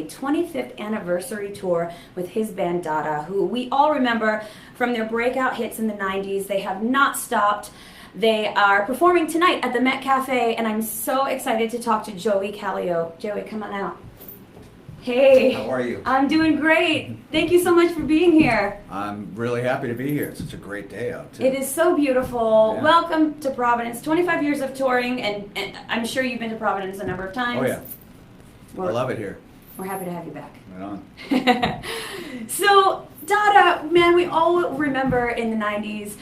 a 25th anniversary tour with his band Dada, who we all remember from their breakout hits in the 90s. They have not stopped. They are performing tonight at the Met Cafe, and I'm so excited to talk to Joie Calio. Joey, come on out. Hey. How are you? I'm doing great. Thank you so much for being here. I'm really happy to be here. It's such a great day out, too. It is so beautiful. Yeah. Welcome to Providence. 25 years of touring, and I'm sure you've been to Providence a number of times. Oh, yeah. I love it here. We're happy to have you back. Right on. So, Dada, man, we all remember in the 90s,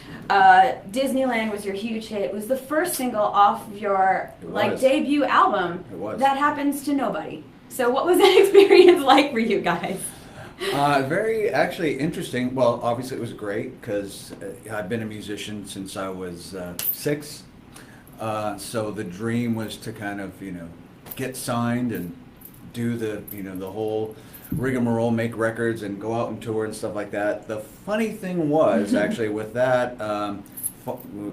Disneyland was your huge hit. It was the first single off of your debut album. It was. That Happens to Nobody. So what was that experience like for you guys? Very actually interesting. Well, obviously it was great because I've been a musician since I was 6. So the dream was to kind of, get signed and do the whole rigmarole, make records and go out and tour and stuff like that. The funny thing was actually with that,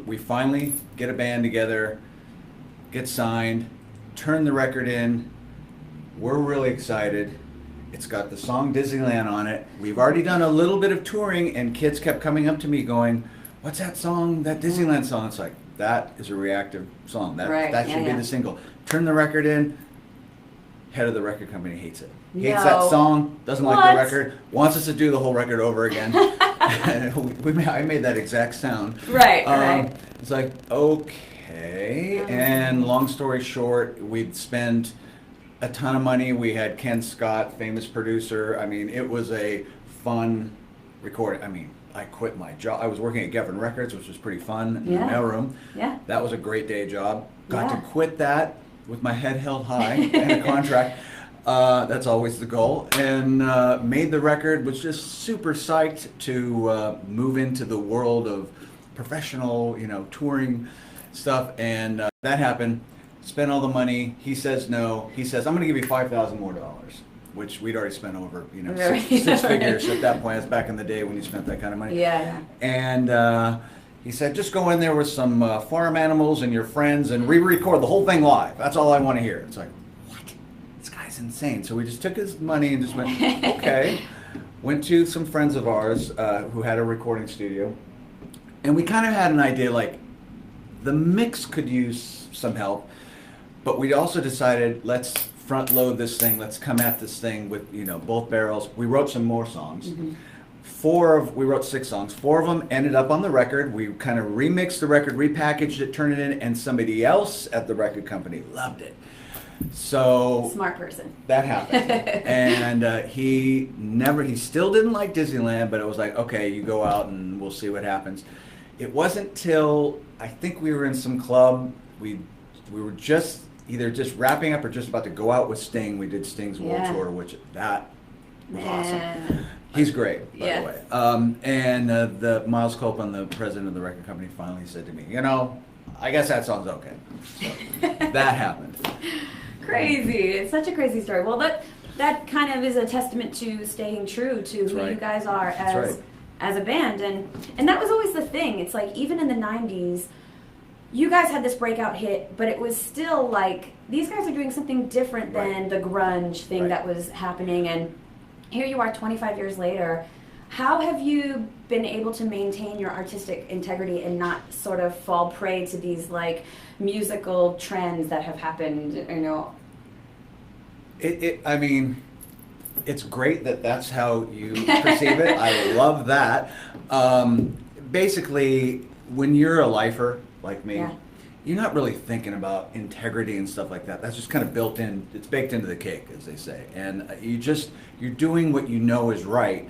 we finally get a band together, get signed, turn the record in. We're really excited. It's got the song Disneyland on it. We've already done a little bit of touring, and kids kept coming up to me going, "What's that song, that Disneyland song?" It's like, that is a reactive song. That should be the single. Turn the record in. Head of the record company hates it. Hates that song, doesn't like the record, wants us to do the whole record over again. I made that exact sound. Right. It's like, okay. And long story short, we'd spend a ton of money. We had Ken Scott, famous producer. I mean, it was a fun recording. I mean, I quit my job. I was working at Geffen Records, which was pretty fun in the mailroom. Yeah. That was a great day job. Got to quit that with my head held high and a contract. That's always the goal. And made the record, was just super psyched to move into the world of professional, touring stuff. And that happened. Spent all the money. He says no. He says, "I'm going to give you $5,000 more," which we'd already spent over, six figures at that point. It's back in the day when you spent that kind of money. Yeah. And he said, "Just go in there with some farm animals and your friends and re-record the whole thing live. That's all I want to hear." It's like, what? This guy's insane. So we just took his money and just went, okay. Went to some friends of ours who had a recording studio. And we kind of had an idea, like, the mix could use some help. But we also decided, let's front load this thing. Let's come at this thing with, both barrels. We wrote some more songs. Mm-hmm. We wrote 6 songs. 4 of them ended up on the record. We kind of remixed the record, repackaged it, turned it in, and somebody else at the record company loved it. So smart person. That happened. And he still didn't like Disneyland, but it was like, okay, you go out and we'll see what happens. It wasn't till I think we were in some club. We were just either just wrapping up or just about to go out with Sting. We did Sting's World Tour, which that was awesome. He's great, by the way. And the Miles Copeland, the president of the record company, finally said to me, I guess that song's okay. So that happened. Crazy. It's such a crazy story. Well, that kind of is a testament to staying true to who you guys are as a band. And that was always the thing. It's like, even in the 90s, you guys had this breakout hit, but it was still like, these guys are doing something different than the grunge thing that was happening. And here you are 25 years later. How have you been able to maintain your artistic integrity and not sort of fall prey to these like musical trends that have happened, I mean, it's great that that's how you perceive it. I love that. Basically, when you're a lifer like me, you're not really thinking about integrity and stuff like that. That's just kind of built in. It's baked into the cake, as they say. And you're doing what you know is right.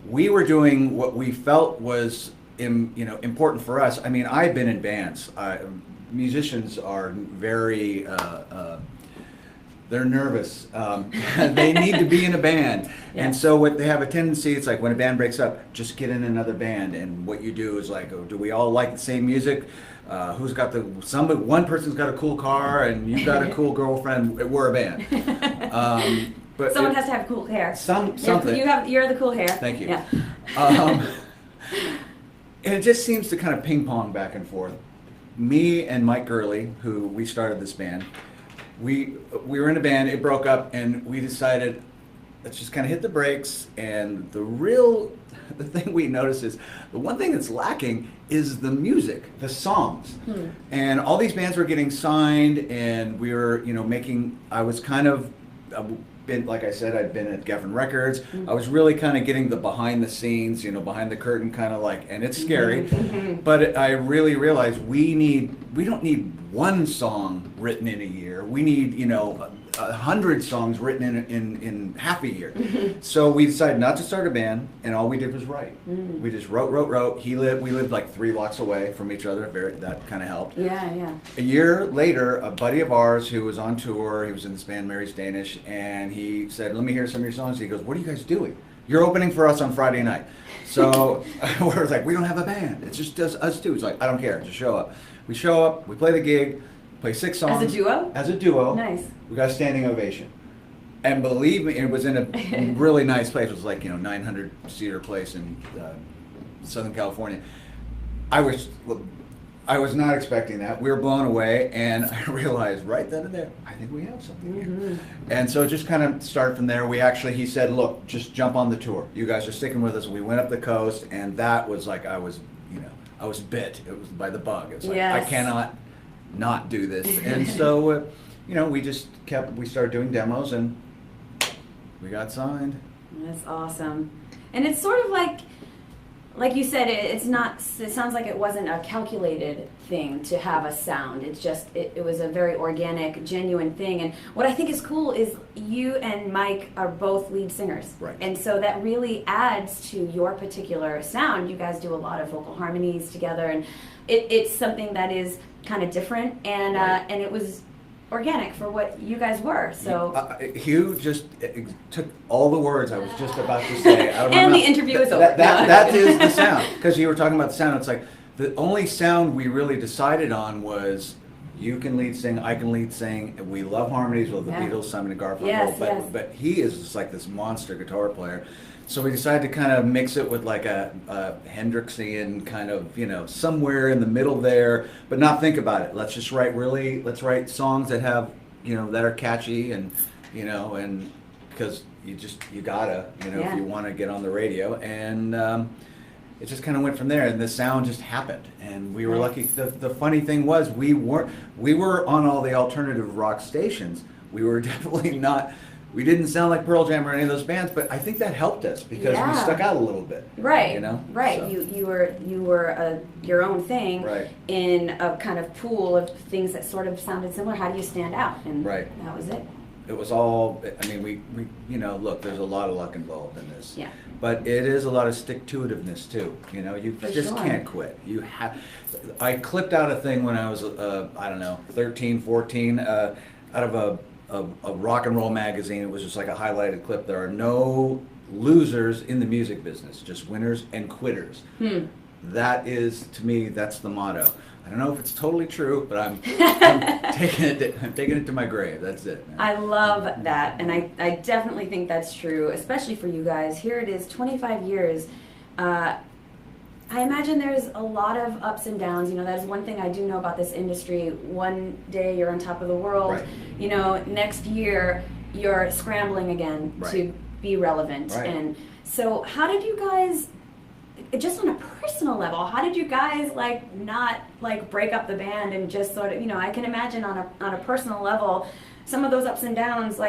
We were doing what we felt was important for us. I mean, I've been in bands. Musicians are very they're nervous. They need to be in a band. And so what they have a tendency, it's like when a band breaks up, just get in another band. And what you do is like, do we all like the same music? Who's got one person's got a cool car and you've got a cool girlfriend. We're a band. But someone has to have cool hair. Something. You're the cool hair. Thank you. Yeah. And it just seems to kind of ping pong back and forth. Me and Mike Gurley, who we started this band, we were in a band, it broke up, and we decided, let's just kind of hit the brakes. And the thing we notice is the one thing that's lacking is the music, the songs. And all these bands were getting signed, and we were, I was kind of, like I said, I'd been at Geffen Records. I was really kind of getting the behind the scenes, behind the curtain kind of like, and it's scary. But I really realized we don't need one song written in a year. We need, 100 songs written in half a year. So we decided not to start a band, and all we did was write. We just wrote. We lived like 3 blocks away from each other. That kind of helped. Yeah. A year later, a buddy of ours who was on tour, he was in this band Mary's Danish, and he said, "Let me hear some of your songs." He goes, "What are you guys doing? You're opening for us on Friday night." So we're like, "We don't have a band. It's just us two." He's like, "I don't care. Just show up." We show up. We play the gig. Play 6 songs. As a duo? As a duo. Nice. We got a standing ovation. And believe me, it was in a really nice place. It was like, 900-seater place in Southern California. I was not expecting that. We were blown away, and I realized right then and there, I think we have something here. And so it just kind of started from there. He said, "Look, just jump on the tour. You guys are sticking with us." We went up the coast, and that was like I was bit. It was by the bug. It's like, yes. I cannot not do this. And so, we started doing demos, and we got signed. That's awesome. And it's sort of like you said, it sounds like it wasn't a calculated thing to have a sound. It's just, it was a very organic, genuine thing. And what I think is cool is you and Mike are both lead singers. Right. And so that really adds to your particular sound. You guys do a lot of vocal harmonies together, and it's something that is kind of different, and right. And it was organic for what you guys were. So Hugh just took all the words I was just about to say out of my and mouth. the interview is over. That is the sound, because you were talking about the sound. It's like the only sound we really decided on was you can lead sing, I can lead sing. We love harmonies with the Beatles, Simon and Garfunkel, yes. but he is just like this monster guitar player. So we decided to kind of mix it with like a Hendrixian kind of, somewhere in the middle there, but not think about it. Let's write songs that have, that are catchy, and, and because you gotta, if you want to get on the radio. And it just kind of went from there, and the sound just happened, and we were lucky. The funny thing was we were on all the alternative rock stations. We were definitely not. We didn't sound like Pearl Jam or any of those bands, but I think that helped us because we stuck out a little bit. Right. Right. So. You were your own thing, right. in a kind of pool of things that sort of sounded similar. How do you stand out? And right. that was it. It was all. I mean, we look. There's a lot of luck involved in this. Yeah. But it is a lot of stick-to-itiveness too. You For just sure. can't quit. You have. I clipped out a thing when I was 13, 14, out of a rock and roll magazine. It was just like a highlighted clip. There are no losers in the music business, just winners and quitters. That is, to me, that's the motto. I don't know if it's totally true, but I'm taking it to my grave. That's it, man. I love that, and I definitely think that's true, especially for you guys. Here it is, 25 years. I imagine there's a lot of ups and downs. That is one thing I do know about this industry. One day you're on top of the world. Right. Next year you're scrambling again right. to be relevant. Right. And so how did you guys, just on a personal level, how did you guys not break up the band and just sort of, I can imagine on a personal level, some of those ups and downs,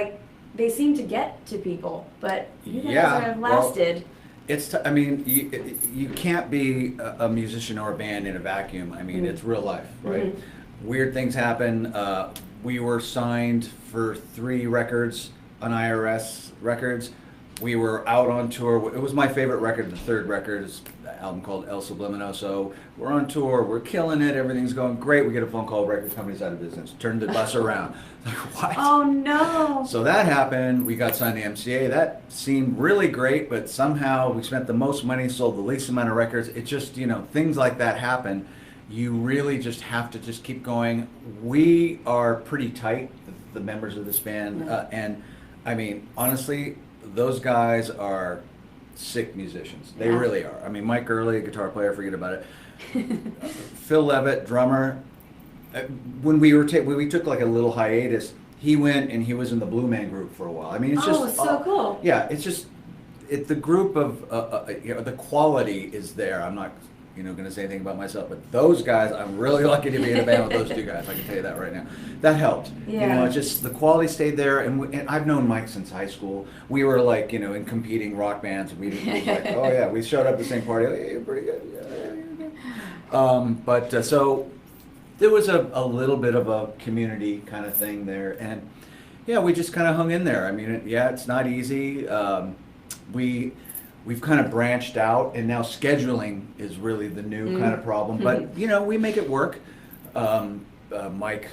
they seem to get to people, but you guys sort of lasted. Well, you can't be a musician or a band in a vacuum. It's real life, right? Weird things happen. We were signed for 3 records on I.R.S. Records. We were out on tour. It was my favorite record. The 3rd record is an album called El Sublimino. We're on tour. We're killing it. Everything's going great. We get a phone call. Record company's out of business. Turn the bus around. What? Oh no! So that happened. We got signed to MCA. That seemed really great, but somehow we spent the most money, sold the least amount of records. It just, things like that happen. You really just have to just keep going. We are pretty tight, the members of this band, and honestly, those guys are sick musicians. They really are. Mike Gurley, guitar player, forget about it. Phil Levitt, drummer. When we took like a little hiatus, he went and he was in the Blue Man Group for a while. I mean, it's just so cool. Yeah, it's just the group of the quality is there. I'm not going to say anything about myself, but those guys, I'm really lucky to be in a band with those two guys. I can tell you that right now. That helped. Yeah. It's just the quality stayed there, and I've known Mike since high school. We were like, in competing rock bands. We were like, oh yeah, we showed up at the same party. Hey, you're pretty good. Yeah. So there was a little bit of a community kind of thing there, and yeah, we just kind of hung in there. I mean, it's not easy. We've kind of branched out, and now scheduling is really the new kind of problem. But we make it work. Mike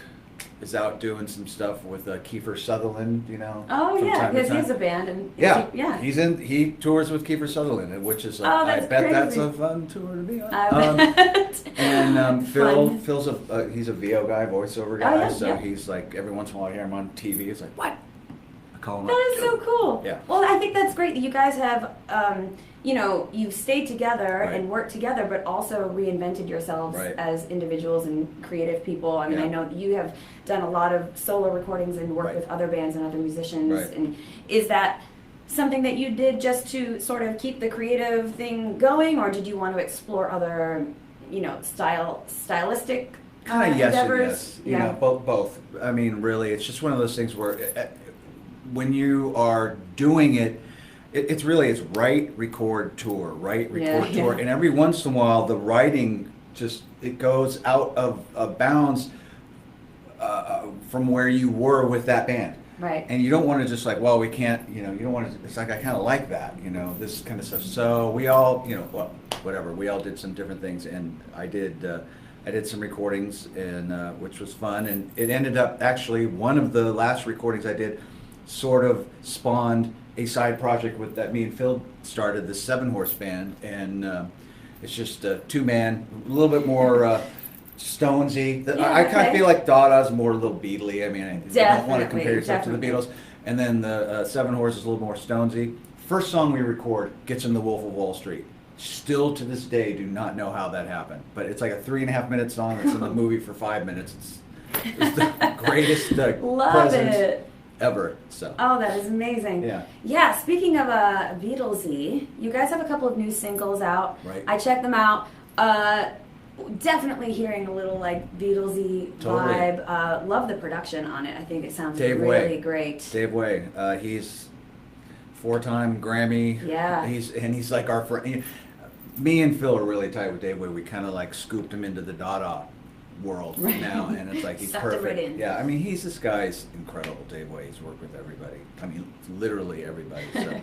is out doing some stuff with Kiefer Sutherland. Oh yeah, because he's a band, and he tours with Kiefer Sutherland, which is I bet crazy. that's a fun tour to be on. And Phil's he's a VO guy, voiceover guy, he's like every once in a while I hear him on TV. It's like what? That is so cool. Yeah. Well, I think that's great that you guys have, you've stayed together and worked together, but also reinvented yourselves as individuals and creative people. I mean, I know that you have done a lot of solo recordings and worked with other bands and other musicians. Right. And is that something that you did just to sort of keep the creative thing going, or did you want to explore other, stylistic kind of endeavors? Yes. Both. I mean, really, it's just one of those things where when you are doing it, it's write, record, tour, tour, and every once in a while the writing it goes out of bounds from where you were with that band. Right. And you don't want to just like, well, we can't, you don't want to, it's like, I kind of like that, this kind of stuff. So we all, whatever, we all did some different things, and I did some recordings, and which was fun, and it ended up actually one of the last recordings I did sort of spawned a side project that me and Phil started, the 7-horse band, and it's just a 2-man, a little bit more Stonesy. I kind of feel like Dada's more a little Beatley. I mean, I don't want to compare yourself to the Beatles. And then the 7-horse is a little more Stonesy. First song we record gets in the Wolf of Wall Street. Still to this day do not know how that happened, but it's like a 3.5-minute song that's in the movie for 5 minutes. It's the greatest presence ever. So. Oh, that is amazing. Yeah. Speaking of Beatlesy, you guys have a couple of new singles out. Right. I checked them out. Definitely hearing a little like Beatlesy vibe. Love the production on it. I think it sounds really great. Dave Way. He's 4-time Grammy. Yeah. He's like our friend. Me and Phil are really tight with Dave Way. We kind of like scooped him into the Dada world now, and it's like he's perfect. Yeah, I mean, this guy's incredible. Dave Way. He's worked with everybody. I mean, literally everybody. So,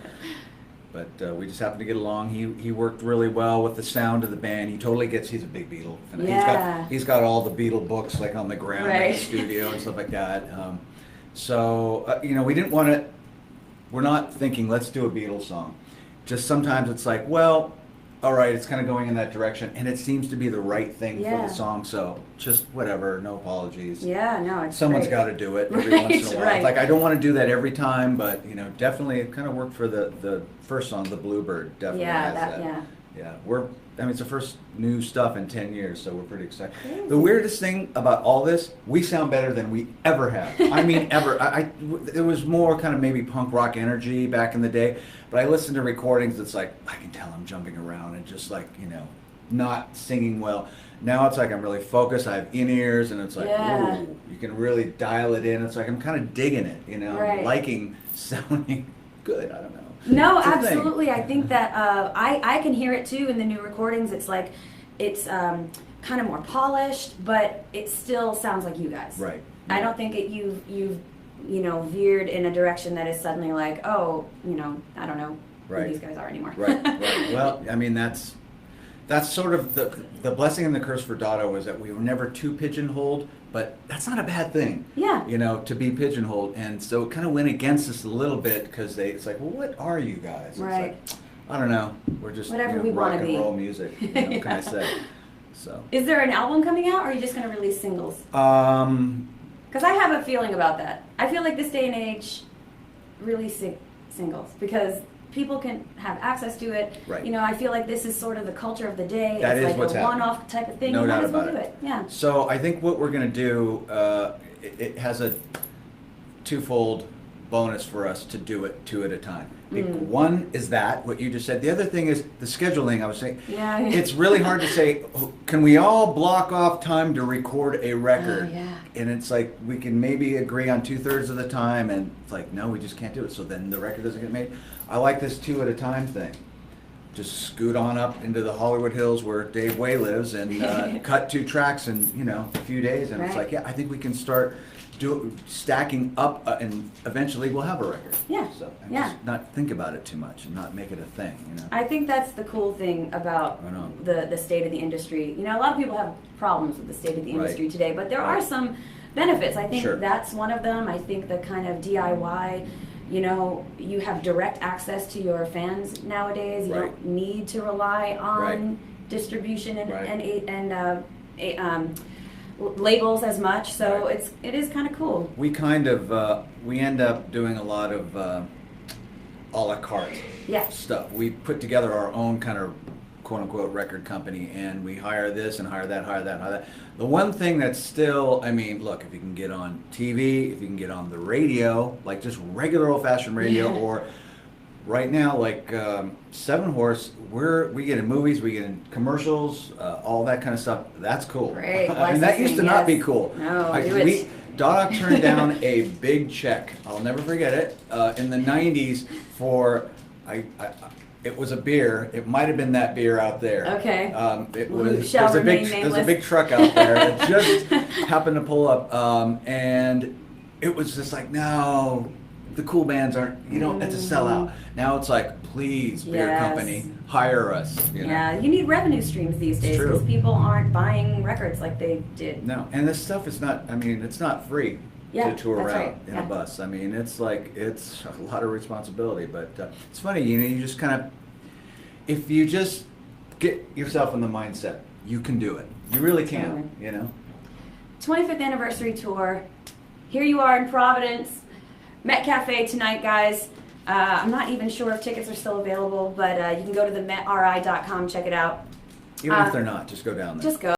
but we just happened to get along. He worked really well with the sound of the band. He totally gets. He's a big Beatle. Yeah. He's got all the Beatle books like on the ground in the studio and stuff like that. We didn't want to. We're not thinking let's do a Beatles song. Just sometimes it's like, well, all right, it's kind of going in that direction, and it seems to be the right thing for the song. So just whatever, no apologies. Yeah, no, it's someone's got to do it every once in a while. Like I don't want to do that every time, but definitely it kind of worked for the first song, the Bluebird. Definitely has that. Yeah, it's the first new stuff in 10 years, so we're pretty excited. Crazy. The weirdest thing about all this, we sound better than we ever have. I mean, ever. It was more kind of maybe punk rock energy back in the day, but I listen to recordings, it's like, I can tell I'm jumping around and just like, not singing well. Now it's like I'm really focused, I have in-ears, and it's like, ooh, you can really dial it in. It's like I'm kind of digging it, liking sounding good, I don't know. No, absolutely. I think that I can hear it too in the new recordings. It's like it's kind of more polished, but it still sounds like you guys. Right. I don't think you've veered in a direction that is suddenly like, oh, I don't know who these guys are anymore. Right. Well, I mean that's sort of the blessing and the curse for Dada was that we were never too pigeonholed. But that's not a bad thing, to be pigeonholed. And so it kind of went against us a little bit because it's like, well, what are you guys? Right. It's like, I don't know. We're just whatever we rock want to and be. roll music, can I say? So. Is there an album coming out, or are you just going to release singles? Because I have a feeling about that. I feel like this day and age, release singles because people can have access to it. Right. I feel like this is sort of the culture of the day. That it's is like what's a one-off type of thing. No you might doubt as well about do it. Yeah. So I think what we're going to do, it has twofold bonus for us to do it two at a time. Mm. One is that, what you just said. The other thing is the scheduling. I was saying, Yeah. it's really hard to say, can we all block off time to record a record? Oh, yeah. And it's like, we can maybe agree on 2/3 of the time, and it's like, no, we just can't do it. So then the record doesn't get made. I like this 2 at a time thing. Just scoot on up into the Hollywood Hills where Dave Way lives and cut 2 tracks in, a few days. And it's Right. like, yeah, I think we can start stacking up, and eventually we'll have a record. Yeah. So Yeah. just not think about it too much and not make it a thing. I think that's the cool thing about Right on. the state of the industry. A lot of people have problems with the state of the industry Right. today, but there Right. are some benefits. I think Sure. that's one of them. I think the kind of DIY, you have direct access to your fans nowadays. You Right. don't need to rely on Right. distribution and Right. labels as much. So Right. it is kind of cool. We we end up doing a lot of a la carte Yeah. stuff. We put together our own kind of quote-unquote record company, and we hire this and hire that, hire that. The one thing that's still, look, if you can get on TV, if you can get on the radio, like just regular old-fashioned radio, Yeah. or right now, like Seven Horse, we get in movies, we get in commercials, all that kind of stuff. That's cool. Great. That used to not be Yes. cool. No, do it. Dada turned down a big check. I'll never forget it. In the '90s, for it was a beer. It might have been that beer out there. Okay. It Well, was. shall There's a remain big nameless. truck out there that just happened to pull up, and it was just like, no, the cool bands aren't. You don't. It's a sellout. Now it's like, please, beer Yes. company, hire us. Yeah, you need revenue streams these days true. because people aren't buying records like they did. No, and this stuff is not. It's not free Yeah, to tour that's around right. in Yeah. a bus. It's like it's a lot of responsibility, but it's funny. You just kind of, if you just get yourself in the mindset, you can do it. You really can. Totally. 25th anniversary tour. Here you are in Providence, Met Cafe tonight, guys. I'm not even sure if tickets are still available, but you can go to the metri.com, check it out. Even if they're not, just go down there. Just go.